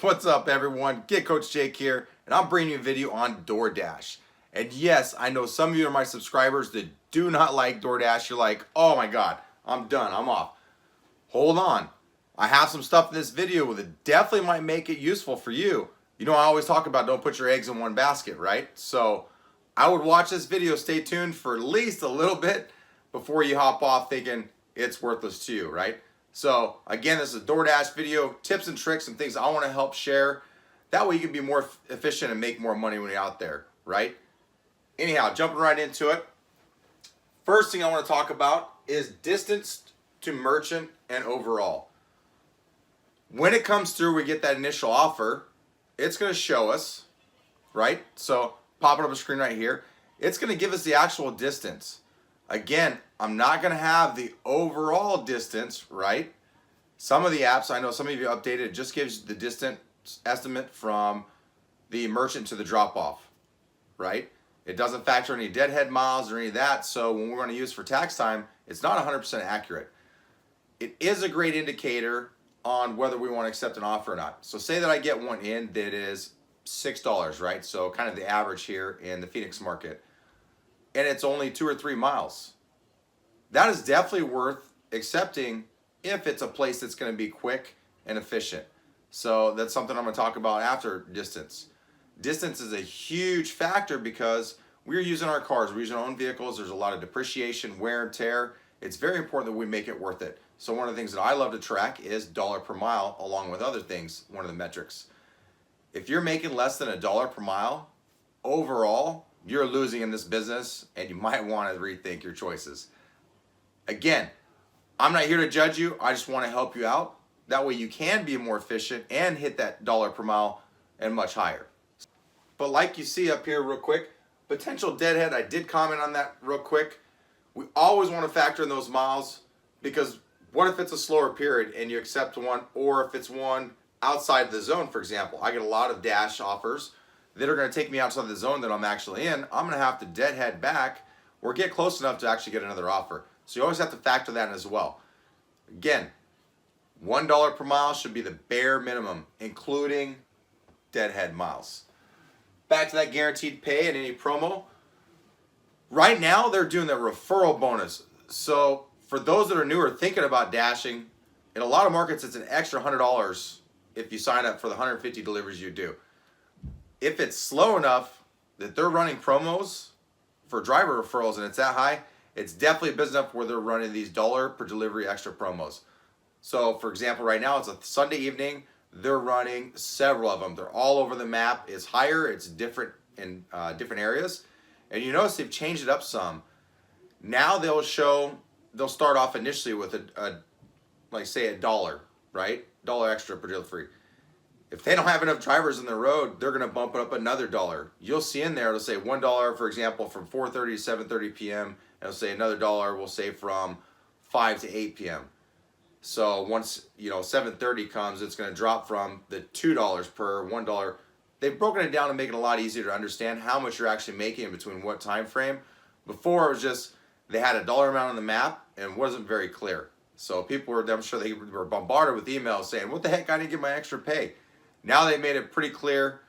What's up, everyone? Get Coach Jake here, and I'm bringing you a video on DoorDash. And yes, I know some of you are my subscribers that do not like DoorDash. You're like, oh my God, I'm done, I'm off. Hold on. I have some stuff in this video that definitely might make it useful for you. You know, I always talk about don't put your eggs in one basket, right? So I would watch this video, stay tuned for at least a little bit before you hop off thinking it's worthless to you, right? So again, this is a DoorDash video, tips and tricks and things I want to help share. That way you can be more efficient and make more money when you're out there, right? Anyhow, jumping right into it. First thing I want to talk about is distance to merchant and overall. When it comes through, we get that initial offer, it's going to show us, right? So popping up a screen right here, it's going to give us the actual distance. Again, I'm not going to have the overall distance, right? Some of the apps, I know some of you updated, it just gives the distance estimate from the merchant to the drop-off, right? It doesn't factor any deadhead miles or any of that, so when we're going to use for tax time, it's not 100% accurate. It is a great indicator on whether we want to accept an offer or not. So say that I get one in that is $6, right? So kind of the average here in the Phoenix market. And it's only 2 or 3 miles. That is definitely worth accepting if it's a place that's going to be quick and efficient. So that's something I'm going to talk about after distance. Distance is a huge factor because we're using our cars, we're using our own vehicles. There's a lot of depreciation, wear and tear. It's very important that we make it worth it. So one of the things that I love to track is dollar per mile, along with other things, one of the metrics. If you're making less than $1 per mile, overall, you're losing in this business and you might want to rethink your choices. Again, I'm not here to judge you. I just want to help you out. That way you can be more efficient and hit that dollar per mile and much higher. But like you see up here real quick, potential deadhead, I did comment on that real quick. We always want to factor in those miles because what if it's a slower period and you accept one, or if it's one outside the zone, for example. I get a lot of dash offers that are going to take me outside the zone that I'm actually in. I'm going to have to deadhead back or get close enough to actually get another offer. So you always have to factor that in as well. Again, $1 per mile should be the bare minimum, including deadhead miles. Back to that guaranteed pay and any promo. Right now, they're doing the referral bonus. So for those that are new or thinking about dashing, in a lot of markets, it's an extra $100 if you sign up for the 150 deliveries you do. If it's slow enough that they're running promos for driver referrals and it's that high, it's definitely a business enough where they're running these dollar per delivery extra promos. So for example, right now it's a Sunday evening, they're running several of them. They're all over the map. It's higher, it's different in different areas. And you notice they've changed it up some. Now they'll start off initially with like say $1, right? $1 extra per delivery. If they don't have enough drivers in the road, they're going to bump it up another $1. You'll see in there, it'll say $1, for example, from 4:30 to 7:30 p.m. And it'll say another $1, we'll say from 5 to 8 p.m. So once 7:30 comes, it's going to drop from the $2 per $1. They've broken it down to make it a lot easier to understand how much you're actually making in between what time frame. Before it was just they had a dollar amount on the map and wasn't very clear. So people were, I'm sure they were bombarded with emails saying, what the heck, I didn't get my extra pay. Now they made it pretty clear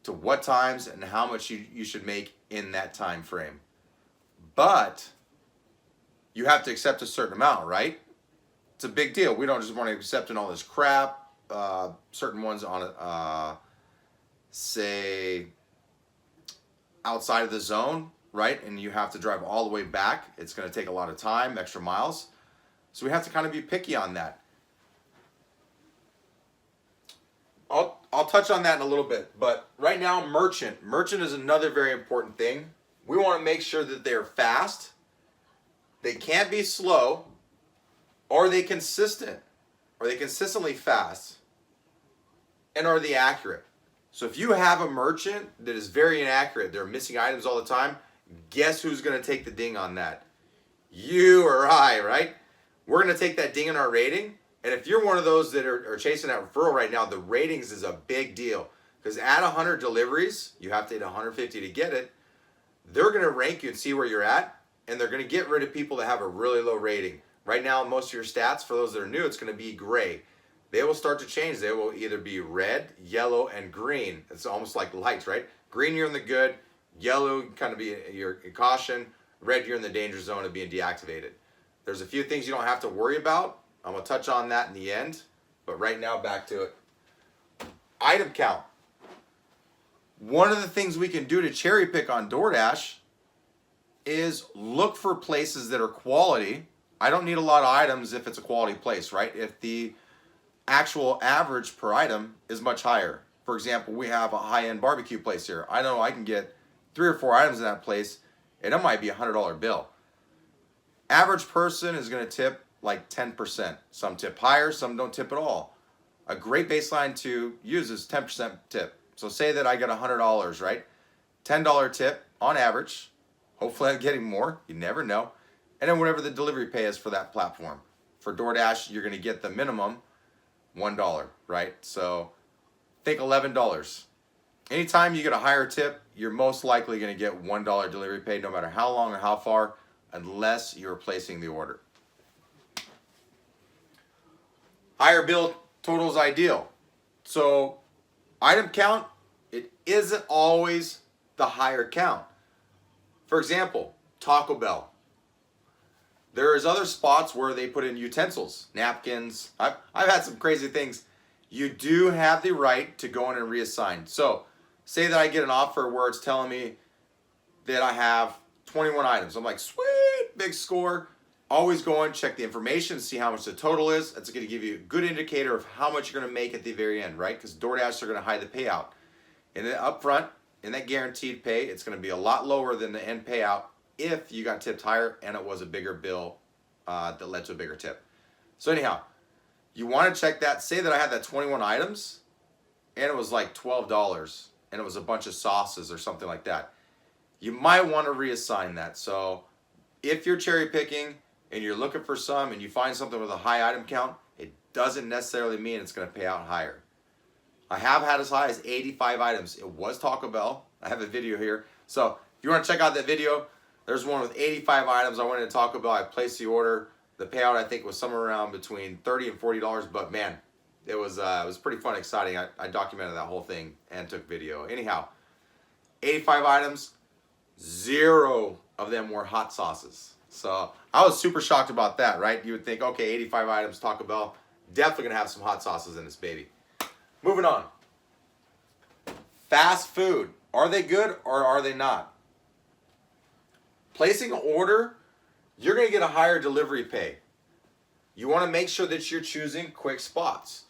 to what times and how much you should make in that time frame. But you have to accept a certain amount, right? It's a big deal. We don't just want to accept all this crap. Certain ones on say outside of the zone, right? And you have to drive all the way back. It's going to take a lot of time, extra miles. So we have to kind of be picky on that. I'll touch on that in a little bit, but right now, merchant is another very important thing. We want to make sure that they're fast, they can't be slow, or they consistently fast, and are they accurate? So if you have a merchant that is very inaccurate, they're missing items all the time, guess who's going to take the ding on that? You or I, right? We're going to take that ding in our rating. And if you're one of those that are chasing that referral right now, the ratings is a big deal. Because at 100 deliveries, you have to hit 150 to get it. They're going to rank you and see where you're at. And they're going to get rid of people that have a really low rating. Right now, most of your stats, for those that are new, it's going to be gray. they will start to change. They will either be red, yellow, and green. It's almost like lights, right? Green, you're in the good. Yellow, kind of be your caution. Red, you're in the danger zone of being deactivated. There's a few things you don't have to worry about. I'm going to touch on that in the end. But right now, back to it. Item count. One of the things we can do to cherry pick on DoorDash is look for places that are quality. I don't need a lot of items if it's a quality place, right? If the actual average per item is much higher. For example, we have a high-end barbecue place here. I know I can get 3 or 4 items in that place, and it might be a $100 bill. Average person is going to tip like 10%. Some tip higher, some don't tip at all. A great baseline to use is 10% tip. So say that I get $100, right? $10 tip on average. Hopefully I'm getting more. You never know. And then whatever the delivery pay is for that platform. For DoorDash, you're going to get the minimum $1, right? So think $11. Anytime you get a higher tip, you're most likely going to get $1 delivery pay no matter how long or how far, unless you're placing the order. Higher bill total is ideal. So item count, it isn't always the higher count. For example, Taco Bell. There is other spots where they put in utensils, napkins. I've had some crazy things. You do have the right to go in and reassign. So say that I get an offer where it's telling me that I have 21 items. I'm like, sweet, big score. Always go in, check the information, see how much the total is. That's going to give you a good indicator of how much you're going to make at the very end, right? Because DoorDash are going to hide the payout. And then up front, in that guaranteed pay, it's going to be a lot lower than the end payout if you got tipped higher and it was a bigger bill that led to a bigger tip. So anyhow, you want to check that. Say that I had that 21 items and it was like $12 and it was a bunch of sauces or something like that. You might want to reassign that. So if you're cherry picking and you're looking for some and you find something with a high item count, it doesn't necessarily mean it's going to pay out higher. I have had as high as 85 items. It was Taco Bell. I have a video here. So if you want to check out that video, there's one with 85 items. I went into Taco Bell. I placed the order. The payout, I think, was somewhere around between $30 and $40. But man, it was pretty fun, exciting. I documented that whole thing and took video. Anyhow, 85 items, 0 of them were hot sauces. So I was super shocked about that, right? You would think, okay, 85 items, Taco Bell, definitely going to have some hot sauces in this baby. Moving on. Fast food. Are they good or are they not? Placing an order, you're going to get a higher delivery pay. You want to make sure that you're choosing quick spots.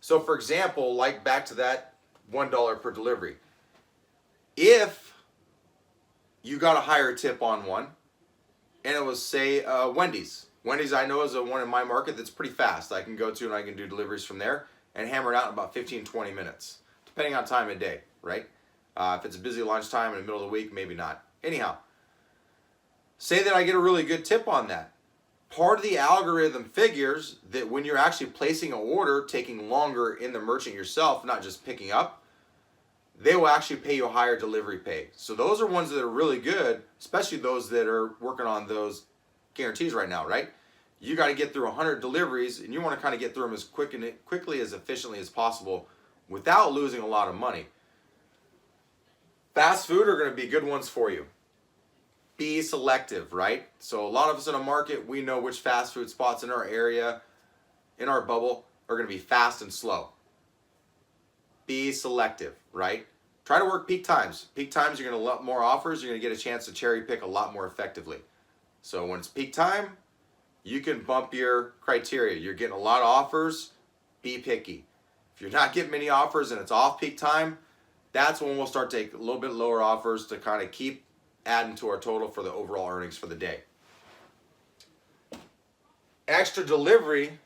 So for example, like back to that $1 per delivery. If you got a higher tip on one, and it was, say, Wendy's. Wendy's, I know, is one in my market that's pretty fast. I can go to and I can do deliveries from there and hammer it out in about 15, 20 minutes, depending on time of day, right? If it's a busy lunchtime in the middle of the week, maybe not. Anyhow, say that I get a really good tip on that. Part of the algorithm figures that when you're actually placing an order, taking longer in the merchant yourself, not just picking up, they will actually pay you a higher delivery pay. So those are ones that are really good, especially those that are working on those guarantees right now, right? You got to get through 100 deliveries, and you want to kind of get through them as quickly, as efficiently as possible without losing a lot of money. Fast food are going to be good ones for you. Be selective, right? So a lot of us in a market, we know which fast food spots in our area, in our bubble, are going to be fast and slow. Be selective, right? Try to work peak times. Peak times, you're going to lot more offers. You're going to get a chance to cherry pick a lot more effectively. So when it's peak time, you can bump your criteria. You're getting a lot of offers. Be picky. If you're not getting many offers and it's off peak time, that's when we'll start to take a little bit lower offers to kind of keep adding to our total for the overall earnings for the day. Extra delivery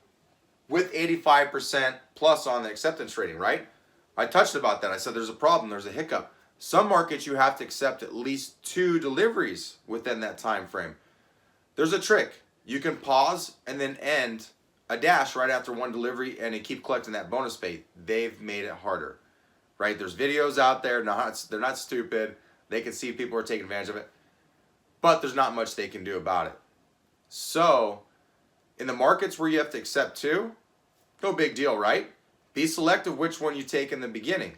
with 85% plus on the acceptance rating, right? I touched about that. I said there's a problem, there's a hiccup. Some markets you have to accept at least 2 deliveries within that time frame. There's a trick. You can pause and then end a dash right after 1 delivery and then keep collecting that bonus pay. They've made it harder, right? There's videos out there. They're not stupid. They can see people are taking advantage of it, but there's not much they can do about it. So in the markets where you have to accept 2, No big deal, right? Be selective which one you take in the beginning.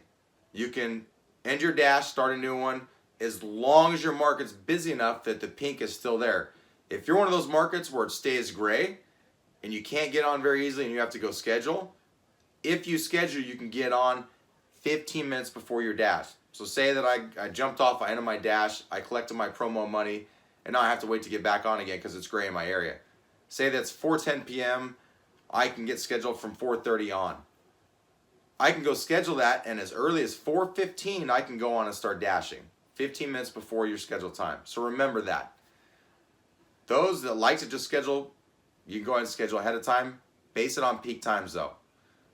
You can end your dash, start a new one, as long as your market's busy enough that the pink is still there. If you're one of those markets where it stays gray and you can't get on very easily and you have to go schedule, if you schedule, you can get on 15 minutes before your dash. So say that I jumped off, I ended my dash, I collected my promo money, and now I have to wait to get back on again because it's gray in my area. Say that's 4:10 p.m., I can get scheduled from 4:30 on. I can go schedule that, and as early as 4:15, I can go on and start dashing. 15 minutes before your scheduled time. So remember that. Those that like to just schedule, you can go ahead and schedule ahead of time. Base it on peak times though.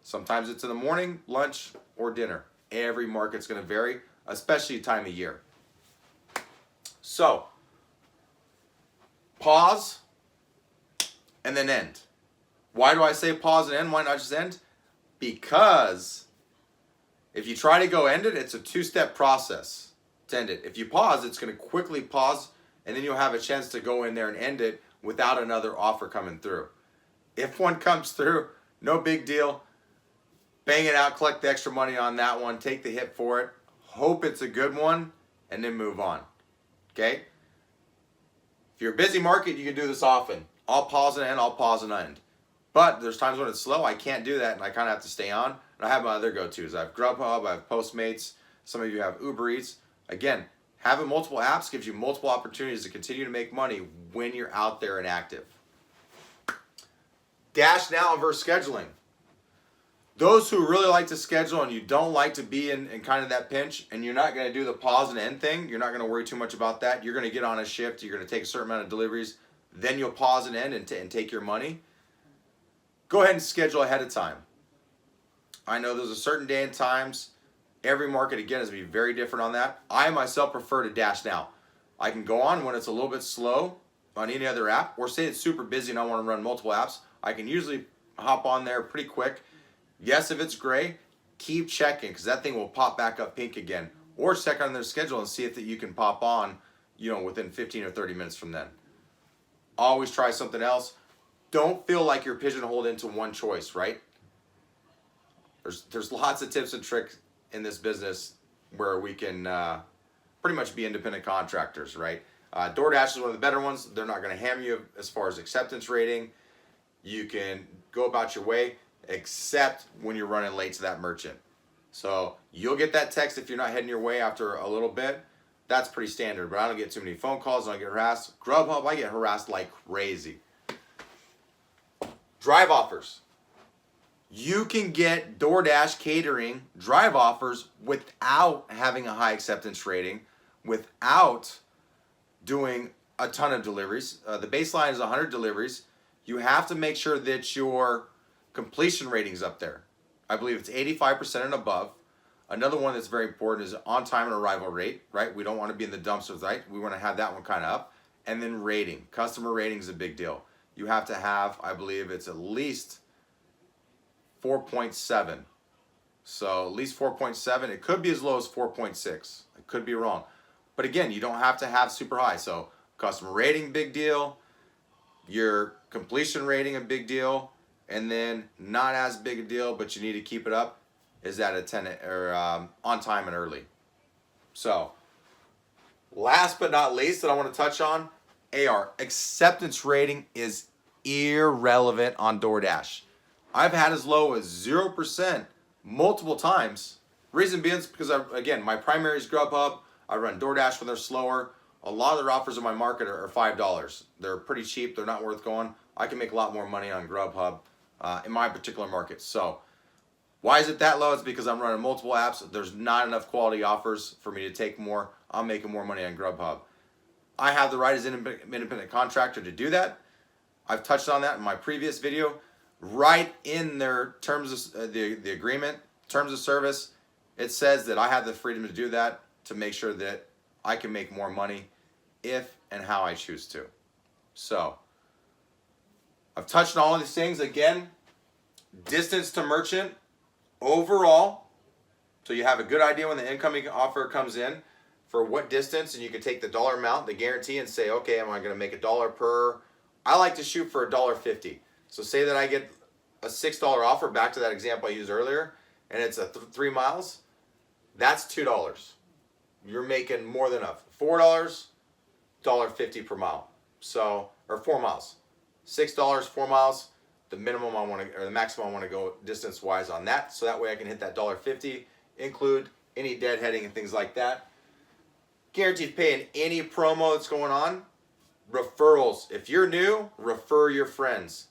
Sometimes it's in the morning, lunch, or dinner. Every market's going to vary, especially time of year. So, pause and then end. Why do I say pause and end? Why not just end? Because if you try to go end it, it's a two-step process to end it. If you pause, it's going to quickly pause, and then you'll have a chance to go in there and end it without another offer coming through. If one comes through, no big deal. Bang it out, collect the extra money on that one, take the hit for it, hope it's a good one, and then move on. Okay? If you're a busy market, you can do this often. I'll pause and end, I'll pause and end. But there's times when it's slow, I can't do that, and I kind of have to stay on. And I have my other go-tos. I have Grubhub, I have Postmates, some of you have Uber Eats. Again, having multiple apps gives you multiple opportunities to continue to make money when you're out there and active. Dash now versus scheduling. Those who really like to schedule and you don't like to be in kind of that pinch, and you're not going to do the pause and end thing, you're not going to worry too much about that. You're going to get on a shift, you're going to take a certain amount of deliveries, then you'll pause and end and take your money. Go ahead and schedule ahead of time. I know there's a certain day and times. Every market, again, is going to be very different on that. I myself prefer to dash now. I can go on when it's a little bit slow on any other app, or say it's super busy and I want to run multiple apps. I can usually hop on there pretty quick. Yes, if it's gray, keep checking because that thing will pop back up pink again. Or check on their schedule and see if that you can pop on, within 15 or 30 minutes from then. Always try something else. Don't feel like you're pigeonholed into one choice, right? There's lots of tips and tricks in this business where we can pretty much be independent contractors, right? DoorDash is one of the better ones. They're not going to ham you as far as acceptance rating. You can go about your way, except when you're running late to that merchant. So you'll get that text if you're not heading your way after a little bit. That's pretty standard, but I don't get too many phone calls. I don't get harassed. Grubhub, I get harassed like crazy. Drive offers. You can get DoorDash catering drive offers without having a high acceptance rating, without doing a ton of deliveries. The baseline is 100 deliveries. You have to make sure that your completion rating's up there. I believe it's 85% and above. Another one that's very important is on-time and arrival rate, right? We don't want to be in the dumpsters, right? We want to have that one kind of up. And then rating. Customer rating is a big deal. You have to have, I believe it's at least 4.7. So at least 4.7. It could be as low as 4.6. I could be wrong. But again, you don't have to have super high. So customer rating, big deal. Your completion rating, a big deal. And then not as big a deal, but you need to keep it up, is that a 10 or on time and early. So last but not least that I want to touch on, AR. Acceptance rating is irrelevant on DoorDash. I've had as low as 0% multiple times. Reason being is because, again, my primary is Grubhub. I run DoorDash when they're slower. A lot of their offers in my market are $5. They're pretty cheap. They're not worth going. I can make a lot more money on Grubhub in my particular market. So why is it that low? It's because I'm running multiple apps. There's not enough quality offers for me to take more. I'm making more money on Grubhub. I have the right as an independent contractor to do that. I've touched on that in my previous video. Right in their terms of the agreement, terms of service, it says that I have the freedom to do that to make sure that I can make more money if and how I choose to. So I've touched on all of these things. Again, distance to merchant overall, so you have a good idea when the incoming offer comes in for what distance, and you can take the dollar amount, the guarantee, and say, okay, am I going to make $1 per? I like to shoot for $1.50. So say that I get a $6 offer, back to that example I used earlier, and it's a 3 miles, that's $2. You're making more than enough. $4, $1.50 per mile. So, or 4 miles. $6, 4 miles, the minimum I want to, or the maximum I want to go distance-wise on that. So that way I can hit that $1.50, include any deadheading and things like that. Guaranteed pay in any promo that's going on. Referrals. If you're new, refer your friends.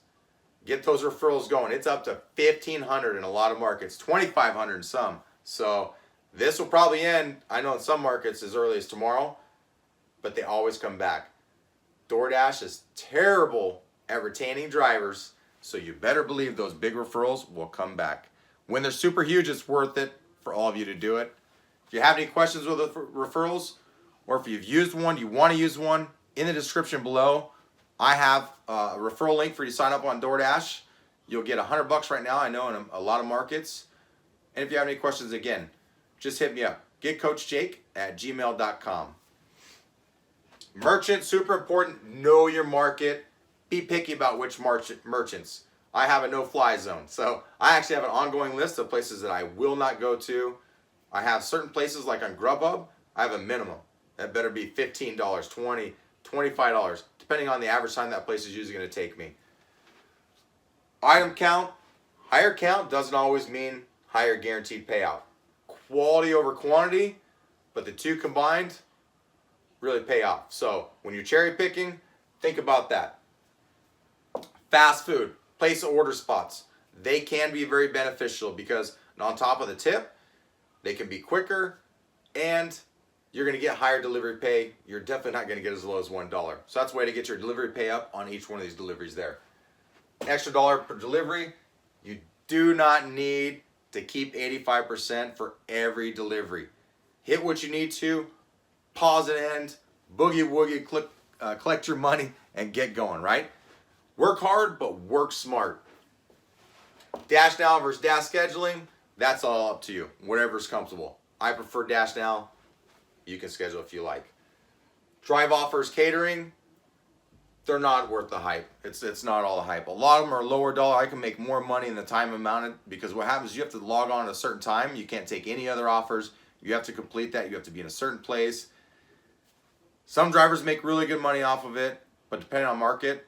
Get those referrals going. It's up to $1,500 in a lot of markets, $2,500 in some. So this will probably end, I know in some markets, as early as tomorrow, but they always come back. DoorDash is terrible at retaining drivers, so you better believe those big referrals will come back. When they're super huge, it's worth it for all of you to do it. If you have any questions with the referrals, or if you've used one, you want to use one, in the description below, I have a referral link for you to sign up on DoorDash. You'll get $100 right now, I know, in a lot of markets. And if you have any questions, again, just hit me up. getcoachjake@gmail.com. Merchant, super important. Know your market. Be picky about which merchants. I have a no-fly zone. So I actually have an ongoing list of places that I will not go to. I have certain places like on Grubhub, I have a minimum. That better be $15, $20, $25, depending on the average time that place is usually going to take me. Item count, higher count doesn't always mean higher guaranteed payout. Quality over quantity, but the two combined really pay off. So when you're cherry picking, think about that. Fast food, place order spots. They can be very beneficial because on top of the tip, they can be quicker and you're going to get higher delivery pay. You're definitely not going to get as low as $1. So that's a way to get your delivery pay up on each one of these deliveries there. Extra dollar per delivery. You do not need to keep 85% for every delivery. Hit what you need to, pause and end, boogie woogie, collect your money, and get going, right? Work hard, but work smart. Dash Now versus Dash Scheduling, that's all up to you, whatever's comfortable. I prefer Dash Now. You can schedule if you like. Drive Offers Catering, they're not worth the hype. It's not all the hype. A lot of them are lower dollar. I can make more money in the time amounted because what happens is you have to log on at a certain time. You can't take any other offers. You have to complete that. You have to be in a certain place. Some drivers make really good money off of it, but depending on market,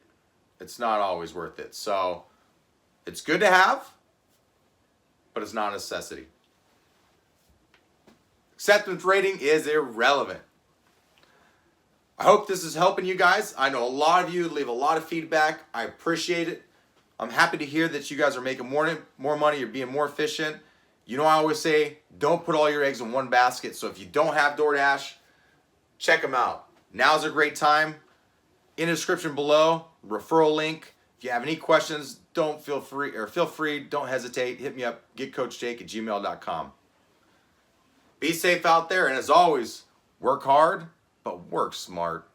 it's not always worth it. So it's good to have, but it's not a necessity. Acceptance rating is irrelevant. I hope this is helping you guys. I know a lot of you leave a lot of feedback. I appreciate it. I'm happy to hear that you guys are making more money. You're being more efficient. You know, I always say, don't put all your eggs in one basket. So if you don't have DoorDash, check them out. Now's a great time. In the description below, referral link. If you have any questions, feel free, don't hesitate. Hit me up, getcoachjake@gmail.com. Be safe out there, and as always, work hard, but work smart.